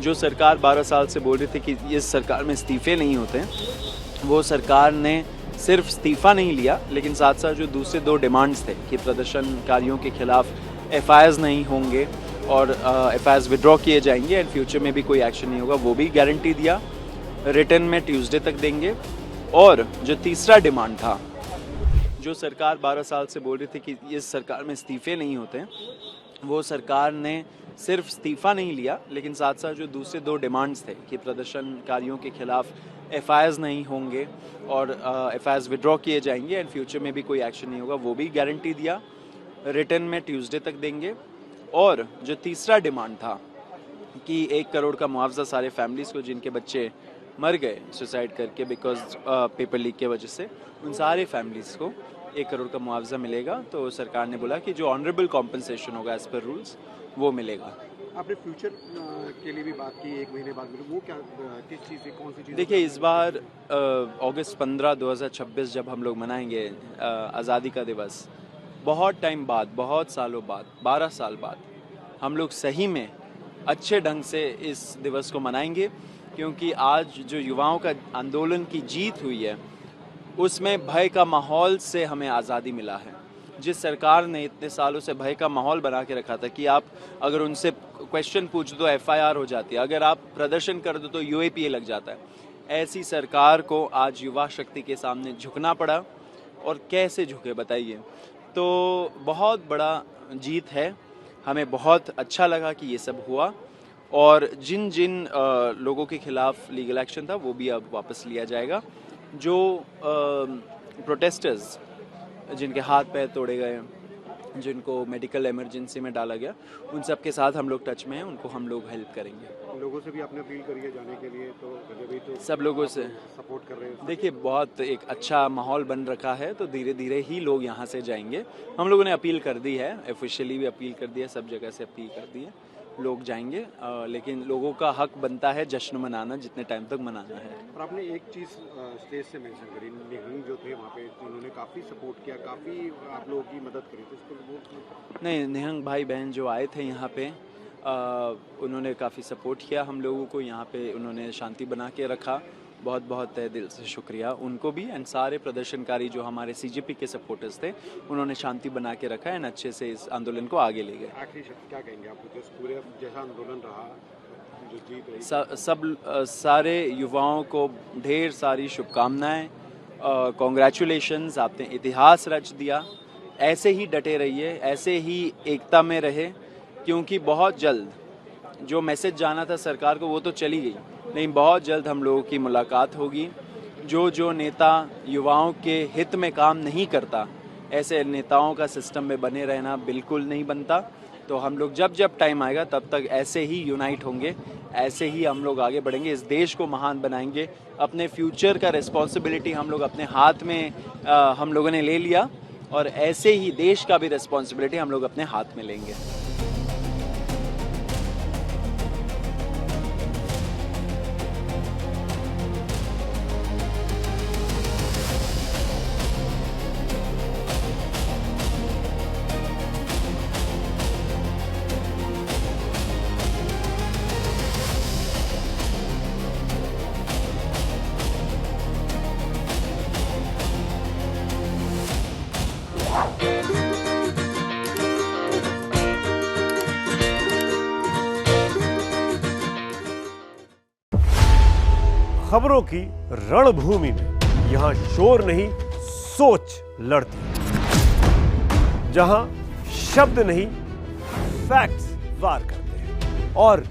जो सरकार 12 साल से बोल रही थी कि इस सरकार में इस्तीफे नहीं होते हैं, वो सरकार ने सिर्फ इस्तीफ़ा नहीं लिया, लेकिन साथ साथ जो दूसरे 2 डिमांड्स थे कि प्रदर्शनकारियों के खिलाफ FIRs नहीं होंगे और FIRs विड्रॉ किए जाएंगे एंड फ्यूचर में भी कोई एक्शन नहीं होगा, वो भी गारंटी दिया। रिटर्न में ट्यूसडे तक देंगे। और जो तीसरा डिमांड था, जो सरकार 12 साल से बोल रही थी कि इस सरकार में इस्तीफे नहीं होते हैं, वो सरकार ने सिर्फ इस्तीफ़ा नहीं लिया, लेकिन साथ साथ जो दूसरे 2 डिमांड्स थे कि प्रदर्शनकारियों के खिलाफ FIRs नहीं होंगे और FIRs विड्रॉ किए जाएंगे एंड फ्यूचर में भी कोई एक्शन नहीं होगा, वो भी गारंटी दिया। रिटर्न में ट्यूसडे तक देंगे। और जो तीसरा डिमांड था कि 1 करोड़ का मुआवजा सारे फैमिलीज़ को जिनके बच्चे मर गए सुसाइड करके बिकॉज पेपर लीक के वजह से, उन सारे फैमिलीज़ को 1 करोड़ का मुआवजा मिलेगा। तो सरकार ने बोला कि जो ऑनरेबल कॉम्पनसेशन होगा एज पर रूल्स वो मिलेगा। आपने फ्यूचर के लिए भी बात की, 1 महीने बाद वो क्या, किस चीज़ से, कौन सी चीज़? देखिए, इस बार अगस्त 15, 2026 जब हम लोग मनाएंगे आज़ादी का दिवस, बहुत टाइम बाद, बहुत सालों बाद, 12 साल बाद हम लोग सही में अच्छे ढंग से इस दिवस को मनाएंगे, क्योंकि आज जो युवाओं का आंदोलन की जीत हुई है उसमें भय का माहौल से हमें आज़ादी मिला है। जिस सरकार ने इतने सालों से भय का माहौल बना के रखा था कि आप अगर उनसे क्वेश्चन पूछ दो FIR हो जाती है, अगर आप प्रदर्शन कर दो तो UAPA लग जाता है, ऐसी सरकार को आज युवा शक्ति के सामने झुकना पड़ा। और कैसे झुके बताइए? तो बहुत बड़ा जीत है, हमें बहुत अच्छा लगा कि ये सब हुआ। और जिन जिन लोगों के खिलाफ लीगल एक्शन था वो भी अब वापस लिया जाएगा। जो प्रोटेस्टर्स जिनके हाथ पैर तोड़े गए, जिनको मेडिकल इमरजेंसी में डाला गया, उन सब के साथ हम लोग टच में हैं, उनको हम लोग हेल्प करेंगे। लोगों से भी आपने अपील करी है जाने के लिए, तो सब लोगों से सपोर्ट कर रहे हैं? देखिए, बहुत एक अच्छा माहौल बन रखा है, तो धीरे धीरे ही लोग यहाँ से जाएंगे। हम लोगों ने अपील कर दी है, ऑफिशियली भी अपील कर दी है, सब जगह से अपील कर दी है, लोग जाएंगे। लेकिन लोगों का हक बनता है जश्न मनाना, जितने टाइम तक मनाना है। और आपने एक चीज़ स्टेज से मेंशन करी, निहंग जो थे वहाँ पे, उन्होंने काफ़ी सपोर्ट किया, काफ़ी आप लोगों की मदद करी, तो इसको नहीं, निहंग भाई बहन जो आए थे यहाँ पे, उन्होंने काफ़ी सपोर्ट किया हम लोगों को, यहाँ पे उन्होंने शांति बना के रखा। बहुत बहुत तहे दिल से शुक्रिया उनको भी, एंड सारे प्रदर्शनकारी जो हमारे CJP के सपोर्टर्स थे, उन्होंने शांति बना के रखा एंड अच्छे से इस आंदोलन को आगे ले गए। आखिरी शब्द क्या कहेंगे आप, पूरे जैसा आंदोलन रहा, जो जीत रही? सब सारे युवाओं को ढेर सारी शुभकामनाएं, कॉन्ग्रेचुलेशंस, आपने इतिहास रच दिया। ऐसे ही डटे रहिए, ऐसे ही एकता में रहे, क्योंकि बहुत जल्द जो मैसेज जाना था सरकार को वो तो चली गई, नहीं, बहुत जल्द हम लोगों की मुलाकात होगी। जो नेता युवाओं के हित में काम नहीं करता, ऐसे नेताओं का सिस्टम में बने रहना बिल्कुल नहीं बनता। तो हम लोग जब जब टाइम आएगा तब तक ऐसे ही यूनाइट होंगे, ऐसे ही हम लोग आगे बढ़ेंगे, इस देश को महान बनाएंगे। अपने फ्यूचर का रिस्पॉन्सिबिलिटी हम लोग अपने हाथ में हम लोगों ने ले लिया, और ऐसे ही देश का भी रिस्पॉन्सिबिलिटी हम लोग अपने हाथ में लेंगे। खबरों की रणभूमि में यहां शोर नहीं, सोच लड़ती है। जहां शब्द नहीं, फैक्ट्स वार करते हैं, और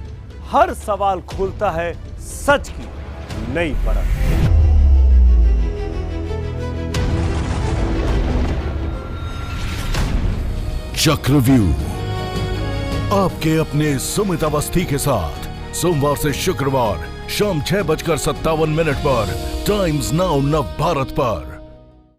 हर सवाल खोलता है सच की नई परत। चक्रव्यूह आपके अपने सुमित अवस्थी के साथ सोमवार से शुक्रवार शाम 6:57 पर टाइम्स नाउ नव भारत पर।